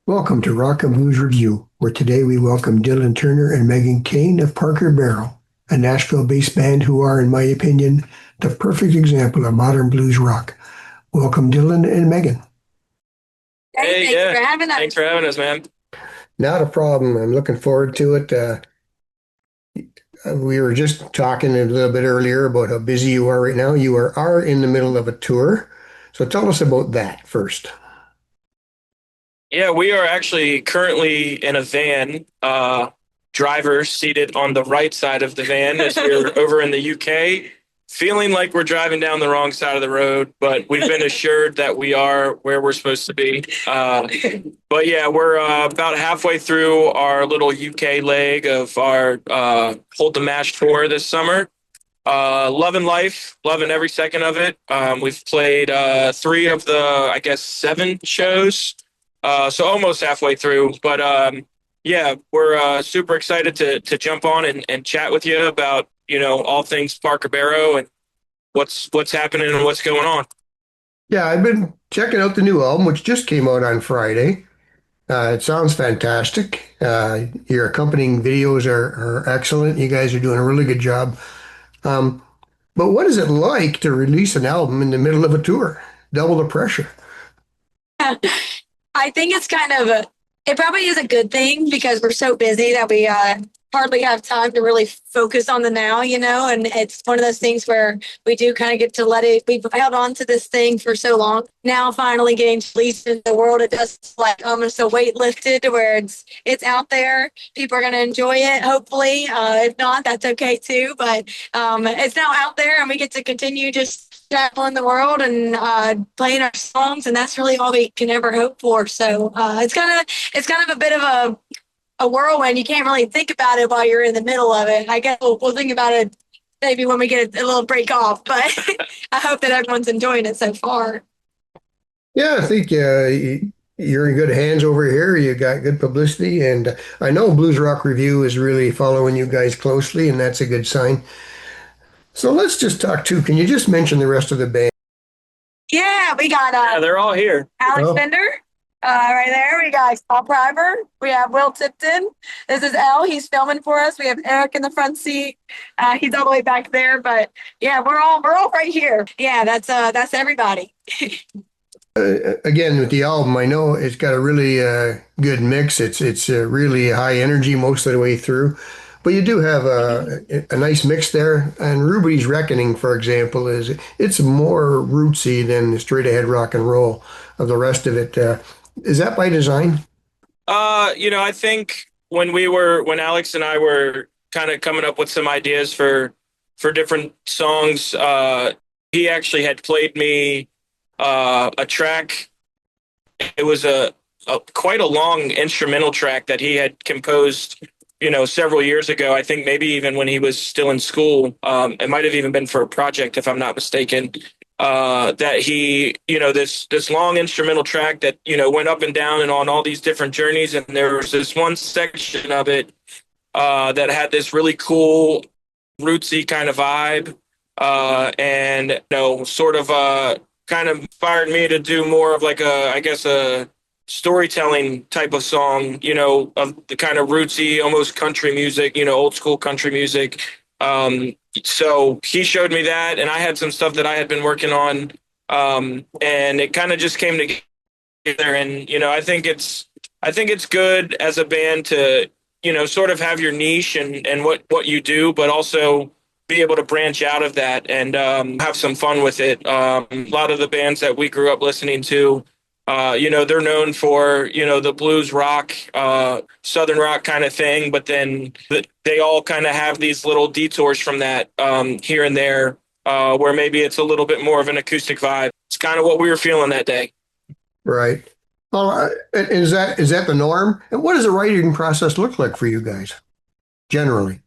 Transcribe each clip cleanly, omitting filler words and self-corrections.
Welcome to Rock and Blues Review, where today we welcome Dylan Turner and Megan Kane of Parker Barrow, a Nashville-based band who are, in my opinion, the perfect example of modern blues rock. Welcome, Dylan and Megan. Hey, thanks for having us. Thanks for having us, man. Not a problem. I'm looking forward to it. We were just talking a little bit earlier about how busy you are right now. You are in the middle of a tour. So tell us about that first. Yeah, we are actually currently in a van, driver seated on the right side of the van as we're over in the UK, feeling like we're driving down the wrong side of the road, but we've been assured that we are where we're supposed to be. But yeah, we're about halfway through our little UK leg of our Hold the Mash tour this summer. Loving life, loving every second of it. We've played three of the, I guess, seven shows, so almost halfway through. But yeah, we're super excited to jump on and chat with you about all things Parker Barrow and what's happening and what's going on. Yeah, I've been checking out the new album, which just came out on Friday. It sounds fantastic. Your accompanying videos are excellent. You guys are doing a really good job. Um, but what is it like to release an album in the middle of a tour? Double the pressure. I think it's it probably is a good thing because we're so busy that we hardly have time to really focus on the now, and it's one of those things where we do kind of get to let it, we've held on to this thing for so long. Now finally getting released into the world, it does like almost a weight lifted to where it's out there. People are going to enjoy it, hopefully. If not, that's okay too. But it's now out there and we get to continue just traveling the world and playing our songs, and that's really all we can ever hope for. So it's kind of a bit of a whirlwind. You can't really think about it while you're in the middle of it. I guess we'll think about it maybe when we get a little break off. But I hope that everyone's enjoying it so far. Yeah, I think you're in good hands over here. You got good publicity, and I know Blues Rock Review is really following you guys closely, and that's a good sign. So let's just talk too. Can you just mention the rest of the band? Yeah, we got Yeah, they're all here. Alex Oh, Bender. Right there, we got Paul Priver. We have Will Tipton. This is Elle. He's filming for us. We have Eric in the front seat. He's all the way back there, but yeah, we're all right here. Yeah, that's everybody. again, with the album, I know it's got a really good mix. It's really high energy most of the way through, but you do have a nice mix there. And Ruby's Reckoning, for example, it's more rootsy than the straight ahead rock and roll of the rest of it. Is that by design? I think when Alex and I were kind of coming up with some ideas for different songs, he actually had played me a track. It was a quite a long instrumental track that he had composed, several years ago. I think maybe even when he was still in school. It might have even been for a project, if I'm not mistaken. That he, this long instrumental track that went up and down and on all these different journeys, and there was this one section of it that had this really cool rootsy kind of vibe, and sort of kind of inspired me to do more of like I guess a storytelling type of song, of the kind of rootsy, almost country music, old school country music. So he showed me that, and I had some stuff that I had been working on, and it kind of just came together. And I think it's good as a band to sort of have your niche and what you do, but also be able to branch out of that and have some fun with it. A lot of the bands that we grew up listening to, they're known for, the blues rock, southern rock kind of thing, but then they all kind of have these little detours from that here and there, where maybe it's a little bit more of an acoustic vibe. It's kind of what we were feeling that day. Right. Well, is that the norm? And what does the writing process look like for you guys generally?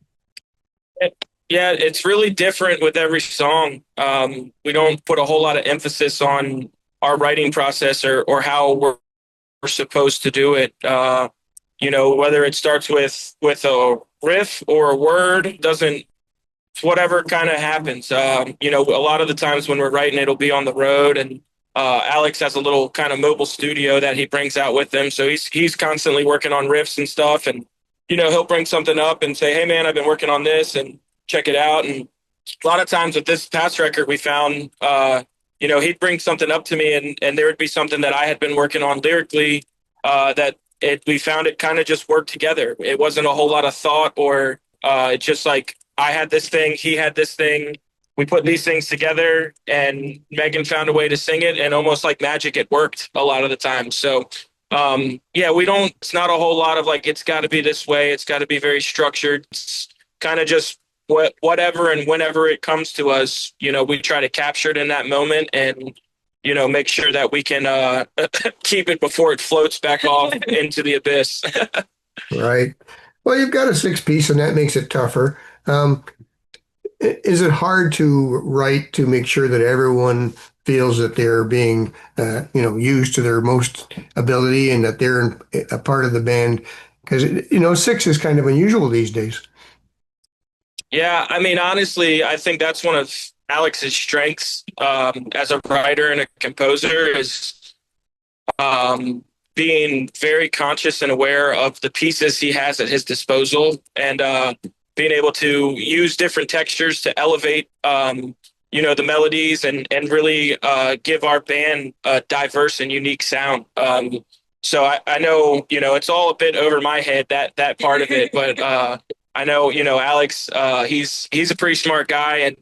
Yeah, it's really different with every song. We don't put a whole lot of emphasis on our writing process or how we're supposed to do it. Whether it starts with a riff or a word, doesn't whatever kind of happens. A lot of the times when we're writing, it'll be on the road, and Alex has a little kind of mobile studio that he brings out with him, so he's constantly working on riffs and stuff. And he'll bring something up and say, "Hey, man, I've been working on this, and check it out." And a lot of times with this past record, we found, he'd bring something up to me, and there would be something that I had been working on lyrically that we found it kind of just worked together. It wasn't a whole lot of thought, or it's just like I had this thing, he had this thing. We put these things together, and Megan found a way to sing it, and almost like magic, it worked a lot of the time. So, yeah, we don't. It's not a whole lot of like it's got to be this way. It's got to be very structured. It's kind of just whatever and whenever it comes to us, we try to capture it in that moment and make sure that we can keep it before it floats back off into the abyss. Right. Well, you've got a six-piece, and that makes it tougher. Is it hard to write to make sure that everyone feels that they're being, used to their most ability and that they're a part of the band? Because, six is kind of unusual these days. Yeah, I mean, honestly, I think that's one of Alex's strengths as a writer and a composer is being very conscious and aware of the pieces he has at his disposal, and being able to use different textures to elevate, the melodies and really give our band a diverse and unique sound. So I know, it's all a bit over my head, that part of it, but I know, Alex, he's a pretty smart guy, and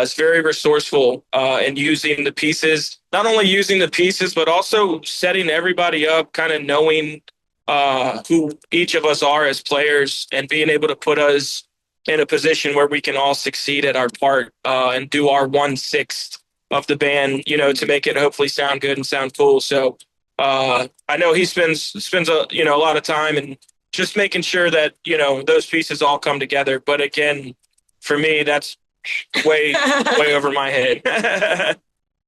is very resourceful in using the pieces, not only using the pieces, but also setting everybody up, kind of knowing who each of us are as players and being able to put us in a position where we can all succeed at our part and do our 1/6 of the band, to make it hopefully sound good and sound cool. So I know he spends a lot of time and just making sure that, those pieces all come together. But again, for me, that's way over my head.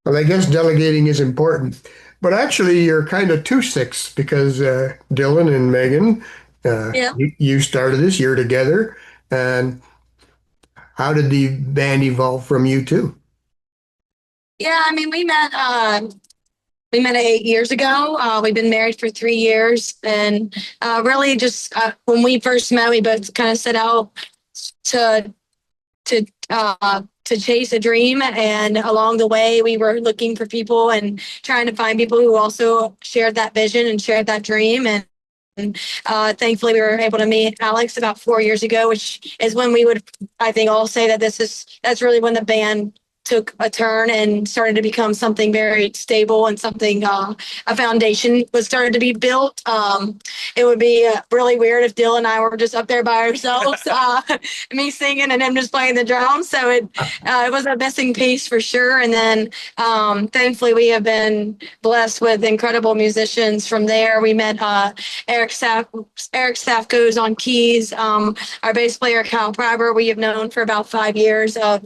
Well, I guess delegating is important. But actually, you're kind of two six because Dylan and Megan, Yeah. you started this year together. And how did the band evolve from you two? Yeah, I mean, we met 8 years ago. We've been married for 3 years, and really just when we first met, we both kind of set out to to chase a dream. And along the way, we were looking for people and trying to find people who also shared that vision and shared that dream. And thankfully, we were able to meet Alex about 4 years ago, which is when we would, I think, all say that that's really when the band took a turn and started to become something very stable and something a foundation was started to be built. It would be really weird if Dill and I were just up there by ourselves, me singing and him just playing the drums. So it was a missing piece for sure. And then thankfully we have been blessed with incredible musicians from there. We met Eric Safko's on keys, our bass player Kyle Priber. We have known for about 5 years of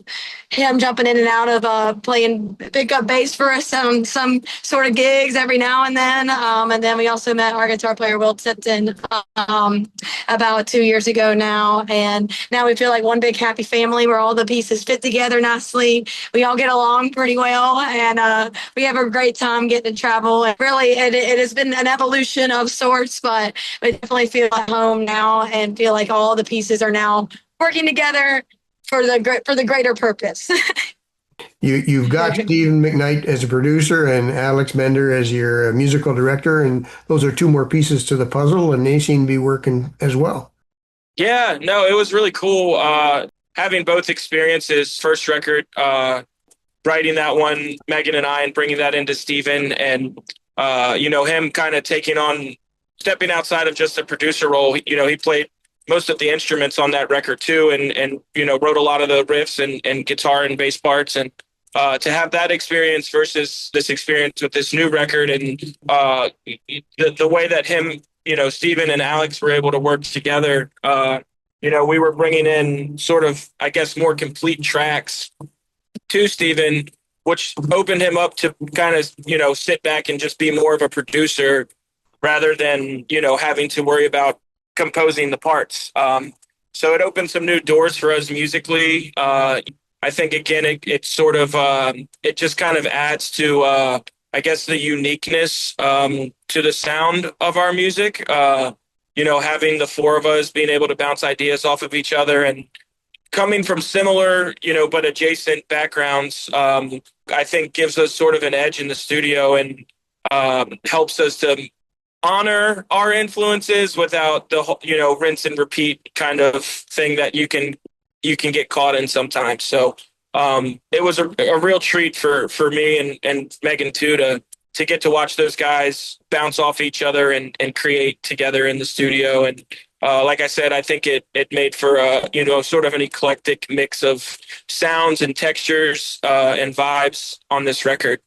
him jumping in and out of playing pickup bass for us on some sort of gigs every now and then. And then we also met our guitar player, Will Tipton, about 2 years ago now. And now we feel like one big happy family where all the pieces fit together nicely. We all get along pretty well. And we have a great time getting to travel. And really, it has been an evolution of sorts, but we definitely feel at home now and feel like all the pieces are now working together for the greater purpose. You've got Stephen McKnight as a producer and Alex Bender as your musical director, and those are two more pieces to the puzzle, and they seem to be working as well. Yeah, no, it was really cool having both experiences. First record, writing that one, Megan and I, and bringing that into Stephen, and him kind of stepping outside of just a producer role. He played most of the instruments on that record too, and wrote a lot of the riffs and guitar and bass parts. And to have that experience versus this experience with this new record, and the way that him, Steven and Alex were able to work together, we were bringing in sort of, I guess, more complete tracks to Steven, which opened him up to kind of, sit back and just be more of a producer rather than, having to worry about composing the parts. So it opened some new doors for us musically. I think, again, it sort of, it just kind of adds to I guess, the uniqueness to the sound of our music. Having the four of us being able to bounce ideas off of each other and coming from similar, but adjacent backgrounds, I think gives us sort of an edge in the studio and helps us to honor our influences without the rinse and repeat kind of thing that you can get caught in sometimes. So it was a real treat for me and Megan too to get to watch those guys bounce off each other and create together in the studio. And like I said, I think it made for a sort of an eclectic mix of sounds and textures and vibes on this record.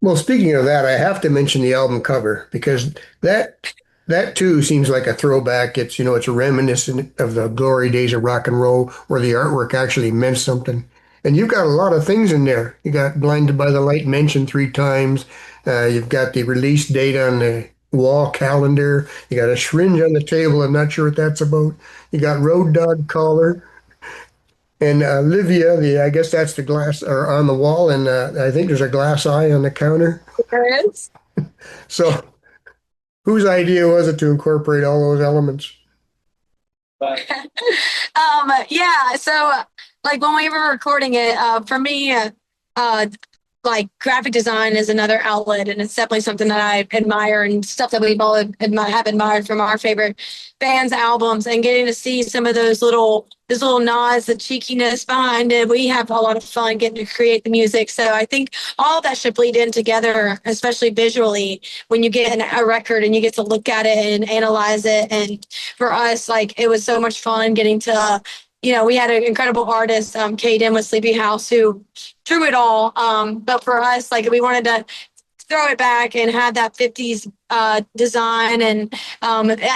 Well, speaking of that, I have to mention the album cover because that too seems like a throwback. It's a reminiscent of the glory days of rock and roll where the artwork actually meant something. And you've got a lot of things in there. You got Blinded by the Light mentioned 3 times. You've got the release date on the wall calendar. You got a syringe on the table. I'm not sure what that's about. You got Road Dog collar. And Livia, I guess that's the glass or on the wall, and I think there's a glass eye on the counter. There is. So, whose idea was it to incorporate all those elements? Yeah. So, like when we were recording it, for me, like graphic design is another outlet, and it's definitely something that I admire and stuff that we've all have admired from our favorite bands' albums, and getting to see some of those little nods, the cheekiness behind it. We have a lot of fun getting to create the music. So I think all of that should bleed in together, especially visually, when you get a record and you get to look at it and analyze it. And for us, like it was so much fun getting to we had an incredible artist, Kane with Sleepy House, who drew it all. But for us, like we wanted to throw it back and have that 50s design and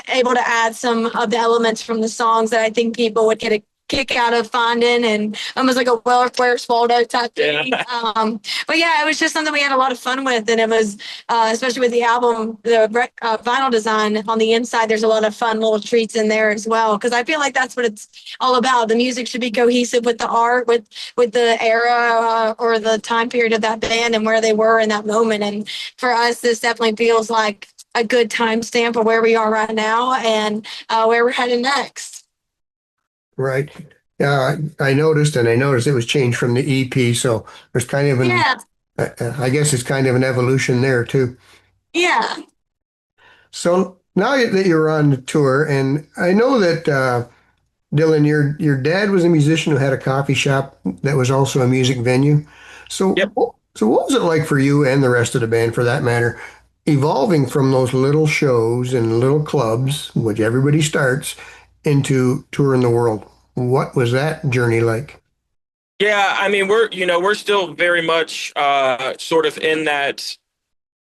able to add some of the elements from the songs that I think people would get a kick out of finding, and almost like a Where's Waldo type thing. Yeah. But yeah, it was just something we had a lot of fun with, and it was especially with the album, the vinyl design on the inside. There's a lot of fun little treats in there as well, because I feel like that's what it's all about. The music should be cohesive with the art, with the era or the time period of that band and where they were in that moment. And for us, this definitely feels like a good timestamp of where we are right now and where we're heading next. Right. I noticed it was changed from the EP, so there's kind of I guess it's kind of an evolution there too. Yeah. So now that you're on the tour, and I know that Dylan, your dad was a musician who had a coffee shop that was also a music venue. So, Yep. so what was it like for you and the rest of the band, for that matter, evolving from those little shows and little clubs, which everybody starts, into touring the world? What was that journey like? Yeah, I mean, we're still very much sort of in that,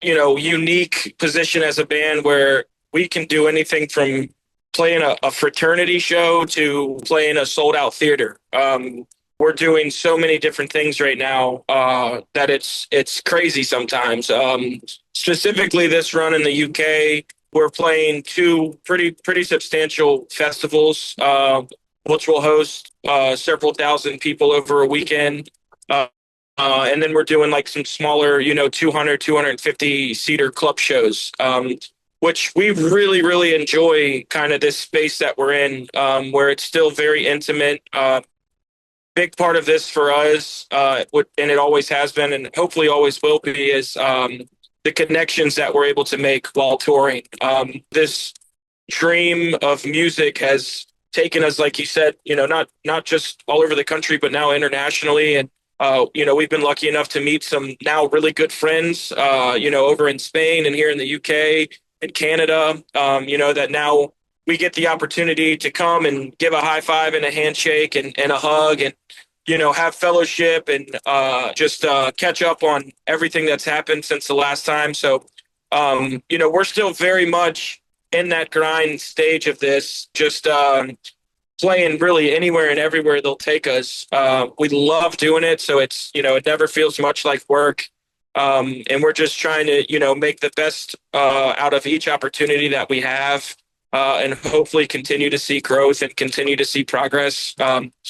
unique position as a band where we can do anything from playing a fraternity show to playing a sold out theater. We're doing so many different things right now that it's crazy sometimes. Specifically, this run in the UK, we're playing 2 pretty substantial festivals, which will host several thousand people over a weekend. And then we're doing like some smaller, 200, 250 seater club shows, which we really, really enjoy kind of this space that we're in, where it's still very intimate. Big part of this for us, and it always has been, and hopefully always will be, is the connections that we're able to make while touring. This dream of music has taken us, like you said, not just all over the country, but now internationally. And we've been lucky enough to meet some now really good friends, over in Spain and here in the UK and Canada, that now we get the opportunity to come and give a high five and a handshake and a hug and, have fellowship and just catch up on everything that's happened since the last time. So, we're still very much in that grind stage of this, just playing really anywhere and everywhere they'll take us. We love doing it. So it's, it never feels much like work. And we're just trying to, make the best out of each opportunity that we have. And hopefully continue to see growth and continue to see progress.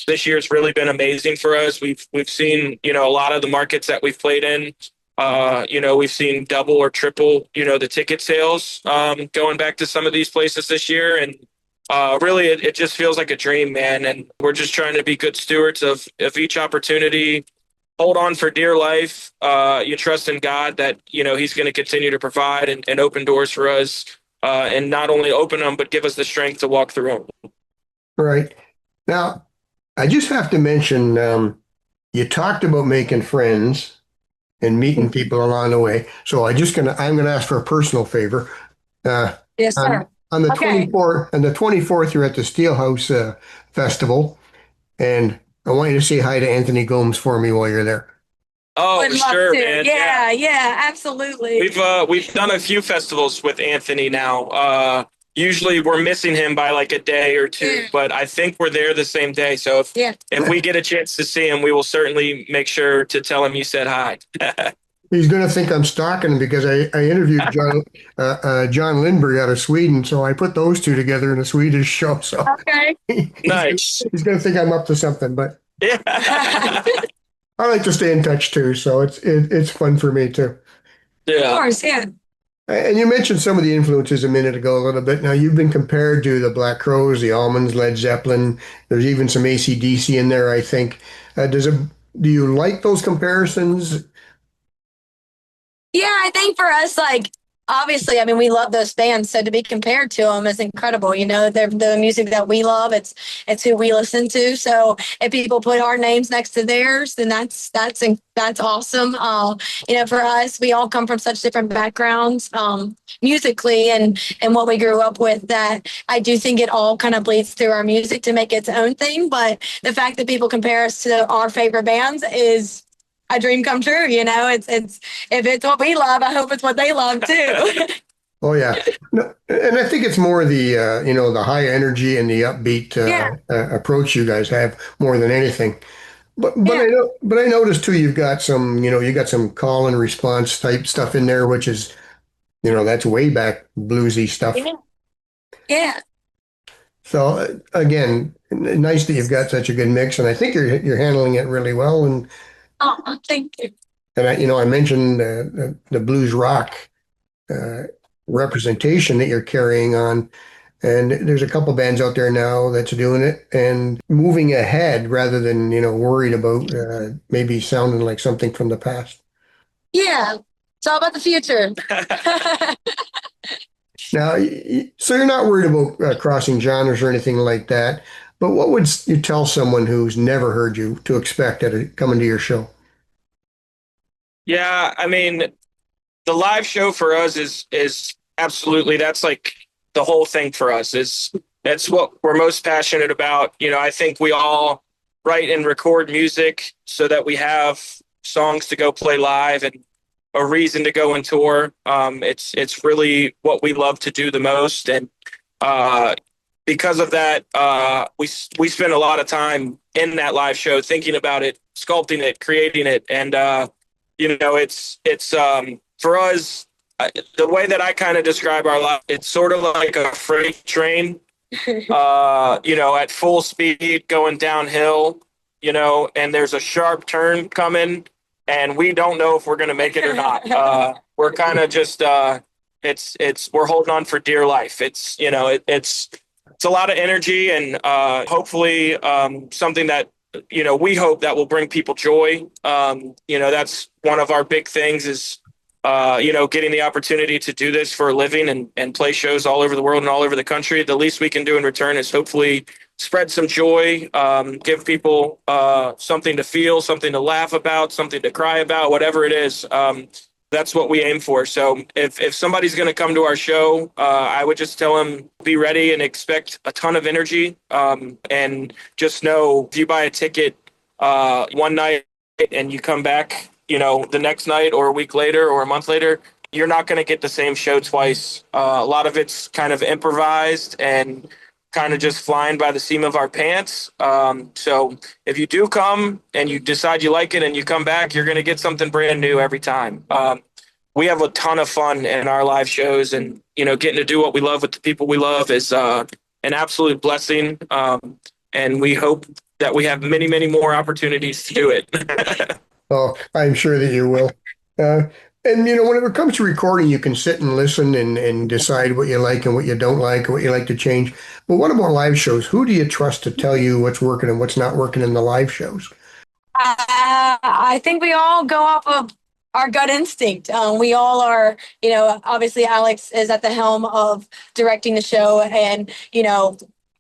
This year's really been amazing for us. We've seen, a lot of the markets that we've played in We've seen double or triple, the ticket sales going back to some of these places this year. And really, it just feels like a dream, man. And we're just trying to be good stewards of each opportunity. Hold on for dear life. You trust in God that, He's going to continue to provide and open doors for us. And not only open them, but give us the strength to walk through them. Right. Now, I just have to mention, you talked about making friends and meeting people along the way. So I'm gonna ask for a personal favor. Uh, Yes, sir. on the Okay. 24th, you're at the Steelhouse Festival, and I want you to say hi to Anthony Gomes for me while you're there. Oh, Would love sure, to. man. Yeah, absolutely. We've done a few festivals with Anthony now. Usually we're missing him by like a day or two, Yeah. but I think we're there the same day. So Yeah. if we get a chance to see him, we will certainly make sure to tell him you said hi. He's going to think I'm stalking him because I interviewed John Lindberg out of Sweden, so I put those two together in a Swedish show. So Okay. Nice. he's going to think I'm up to something, but Yeah. I like to stay in touch too. So it's fun for me too. Of Yeah. course, yeah. And you mentioned some of the influences a minute ago a little bit. Now you've been compared to the Black Crowes, the Almonds, Led Zeppelin. There's even some AC/DC in there, I think. Do you like those comparisons? Yeah, I think for us, like, obviously, I mean, we love those bands, so to be compared to them is incredible. They're the music that we love. It's who we listen to. So if people put our names next to theirs, then that's awesome. For us, we all come from such different backgrounds, musically, and what we grew up with. That I do think it all kind of bleeds through our music to make its own thing. But the fact that people compare us to our favorite bands is a dream come true. It's if it's what we love, I hope it's what they love too. Oh yeah, no, and I think it's more the high energy and the upbeat Yeah, approach you guys have more than anything. But yeah, I noticed too you've got some call and response type stuff in there, which is that's way back bluesy stuff. yeah, yeah. So again, nice that you've got such a good mix, and I think you're handling it really well. Oh, thank you. And I mentioned the blues rock uh, representation that you're carrying on. And there's a couple bands out there now that's doing it and moving ahead rather than, worried about maybe sounding like something from the past. Yeah, it's all about the future. Now, so you're not worried about crossing genres or anything like that, but what would you tell someone who's never heard you to expect coming to your show? Yeah. I mean, the live show for us is absolutely, that's like the whole thing for us. Is That's what we're most passionate about. I think we all write and record music so that we have songs to go play live and a reason to go and tour. It's really what we love to do the most. And uh because of that, we spend a lot of time in that live show thinking about it, sculpting it, creating it. And it's for us, the way that I kind of describe our life, it's sort of like a freight train, at full speed going downhill, and there's a sharp turn coming, and we don't know if we're going to make it or not. We're kind of just, we're holding on for dear life. It's a lot of energy, and hopefully something that we hope that will bring people joy. That's one of our big things is getting the opportunity to do this for a living and play shows all over the world and all over the country. The least we can do in return is hopefully spread some joy, give people something to feel, something to laugh about, something to cry about, whatever it is. That's what we aim for. So if somebody's going to come to our show, I would just tell them, be ready and expect a ton of energy. And just know if you buy a ticket one night and you come back, the next night or a week later or a month later, you're not going to get the same show twice. A lot of it's kind of improvised and kind of just flying by the seam of our pants. So if you do come and you decide you like it and you come back, you're going to get something brand new every time. We have a ton of fun in our live shows, and getting to do what we love with the people we love is an absolute blessing. And we hope that we have many, many more opportunities to do it. Oh, I'm sure that you will. Uh, and when it comes to recording, you can sit and listen and decide what you like and what you don't like, what you like to change. But what about live shows? Who do you trust to tell you what's working and what's not working in the live shows? I think we all go off of our gut instinct. We all are, obviously Alex is at the helm of directing the show and,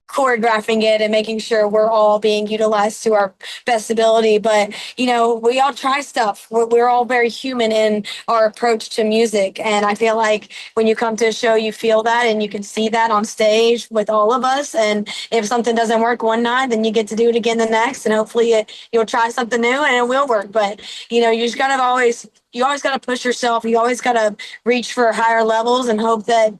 choreographing it and making sure we're all being utilized to our best ability. But, we all try stuff. We're all very human in our approach to music. And I feel like when you come to a show, you feel that and you can see that on stage with all of us. And if something doesn't work one night, then you get to do it again the next. And hopefully you'll try something new and it will work. But, you just gotta you always got to push yourself. You always got to reach for higher levels and hope that,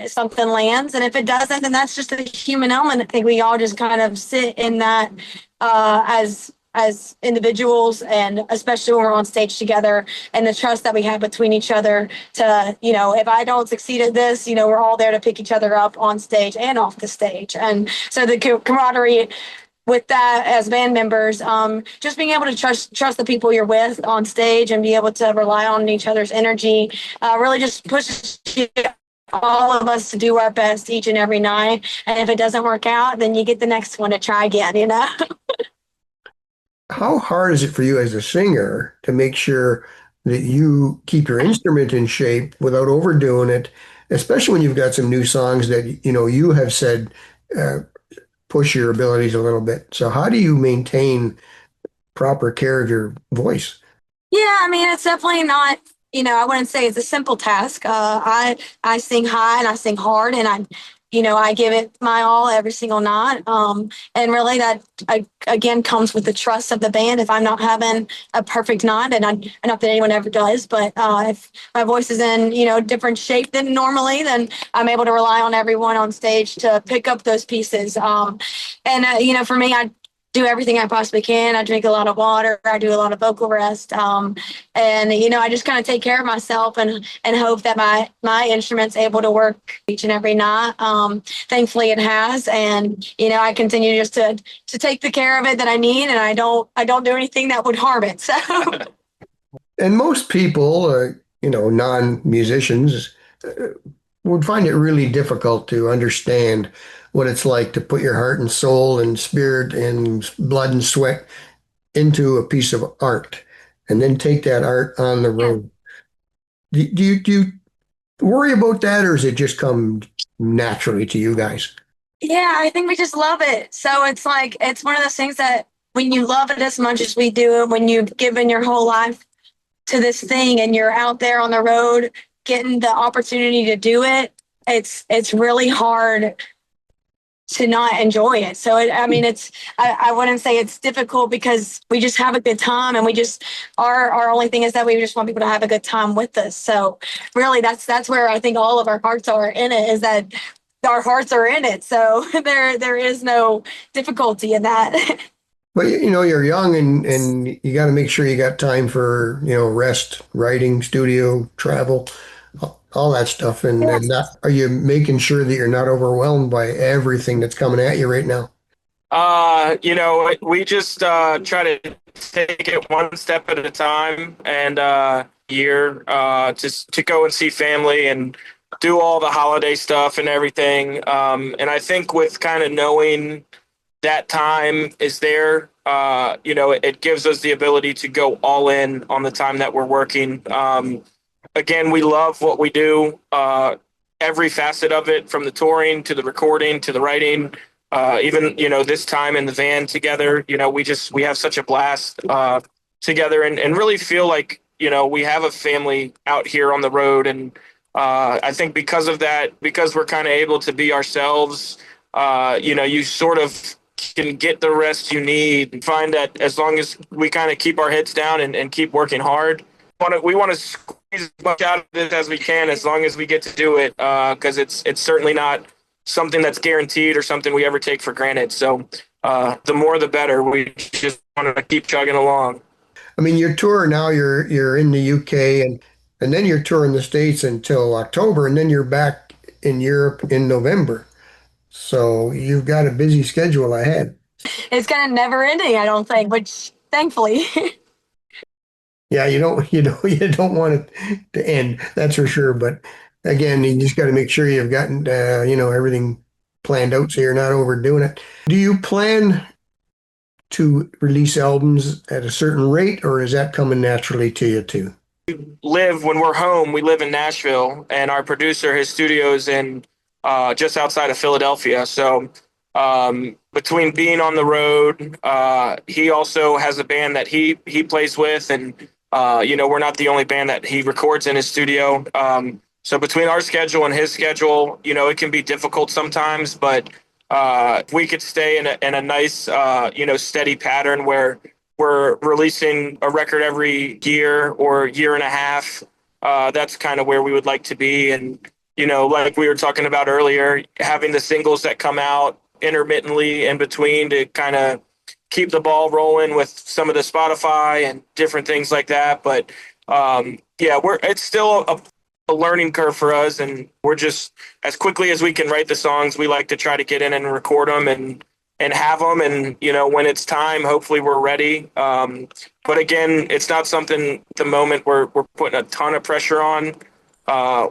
something lands. And if it doesn't, then that's just a human element. I think we all just kind of sit in that as individuals, and especially when we're on stage together, and the trust that we have between each other to, if I don't succeed at this, we're all there to pick each other up on stage and off the stage. And so the camaraderie with that as band members, just being able to trust the people you're with on stage and be able to rely on each other's energy, really just pushes all of us to do our best each and every night. And if it doesn't work out, then you get the next one to try again. How hard is it for you as a singer to make sure that you keep your instrument in shape without overdoing it, especially when you've got some new songs that you have said uh, push your abilities a little bit. So how do you maintain proper care of your voice? Yeah, I mean, it's definitely not, I wouldn't say it's a simple task. I sing high and I sing hard and I give it my all every single night. And really that again comes with the trust of the band. If I'm not having a perfect night, and not that anyone ever does, but if my voice is in, different shape than normally, then I'm able to rely on everyone on stage to pick up those pieces. And for me, I do everything I possibly can. I drink a lot of water. I do a lot of vocal rest. And I just kind of take care of myself and hope that my instrument's able to work each and every night. Thankfully it has. And, I continue just to take the care of it that I need, and I don't do anything that would harm it. So And most people, non-musicians, uh, would find it really difficult to understand what it's like to put your heart and soul and spirit and blood and sweat into a piece of art and then take that art on the yeah. road. Do you worry about that, or does it just come naturally to you guys? Yeah, I think we just love it. So it's like it's one of those things that when you love it as much as we do, when you've given your whole life to this thing and you're out there on the road getting the opportunity to do it, it's really hard to not enjoy it. So I mean, I wouldn't say it's difficult because we just have a good time, and we just our only thing is that we just want people to have a good time with us. So really, that's where I think all of our hearts are in it, is that our hearts are in it. So there is no difficulty in that. But you're young and you got to make sure you got time for, rest, writing, studio, travel, all that stuff. And not, are you making sure that you're not overwhelmed by everything that's coming at you right now? We just try to take it one step at a time, and year to go and see family and do all the holiday stuff and everything. And I think with kind of knowing that time is there, it gives us the ability to go all in on the time that we're working. Again, we love what we do, every facet of it, from the touring to the recording to the writing. Even this time in the van together, we have such a blast together, and really feel like we have a family out here on the road. And I think because of that, because we're kind of able to be ourselves, you sort of can get the rest you need, and find that as long as we kind of keep our heads down and keep working hard, we want to squeeze as much out of this as we can, as long as we get to do it, because it's certainly not something that's guaranteed or something we ever take for granted. So the more the better. We just want to keep chugging along. I mean, your tour now, you're in the UK and then you're touring the States until October, and then you're back in Europe in November. So you've got a busy schedule ahead. It's kind of never ending, I don't think, which thankfully. Yeah, you don't want it to end. That's for sure. But again, you just got to make sure you've gotten everything planned out so you're not overdoing it. Do you plan to release albums at a certain rate, or is that coming naturally to you too? Live when we're home. We live in Nashville, and our producer, his studio's in just outside of Philadelphia. So between being on the road, he also has a band that he plays with, and we're not the only band that he records in his studio. So between our schedule and his schedule, it can be difficult sometimes, but if we could stay in a nice, steady pattern where we're releasing a record every year or year and a half. That's kind of where we would like to be. And, like we were talking about earlier, having the singles that come out intermittently in between to kind of keep the ball rolling with some of the Spotify and different things like that. But it's still a learning curve for us. And we're just, as quickly as we can write the songs, we like to try to get in and record them and have them. And, when it's time, hopefully we're ready. But again, it's not something at the moment we're putting a ton of pressure on.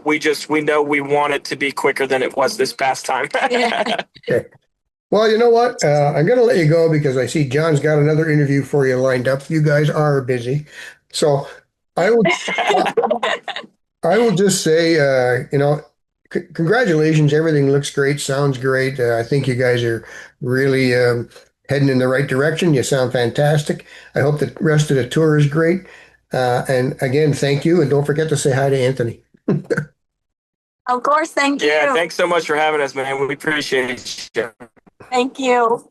We know we want it to be quicker than it was this past time. Okay. Well, you know what? I'm going to let you go because I see John's got another interview for you lined up. You guys are busy. So I will, I will just say, congratulations. Everything looks great, sounds great. I think you guys are really heading in the right direction. You sound fantastic. I hope the rest of the tour is great. And again, thank you. And don't forget to say hi to Anthony. Of course, thank you. Yeah, thanks so much for having us, man. We appreciate you. Thank you.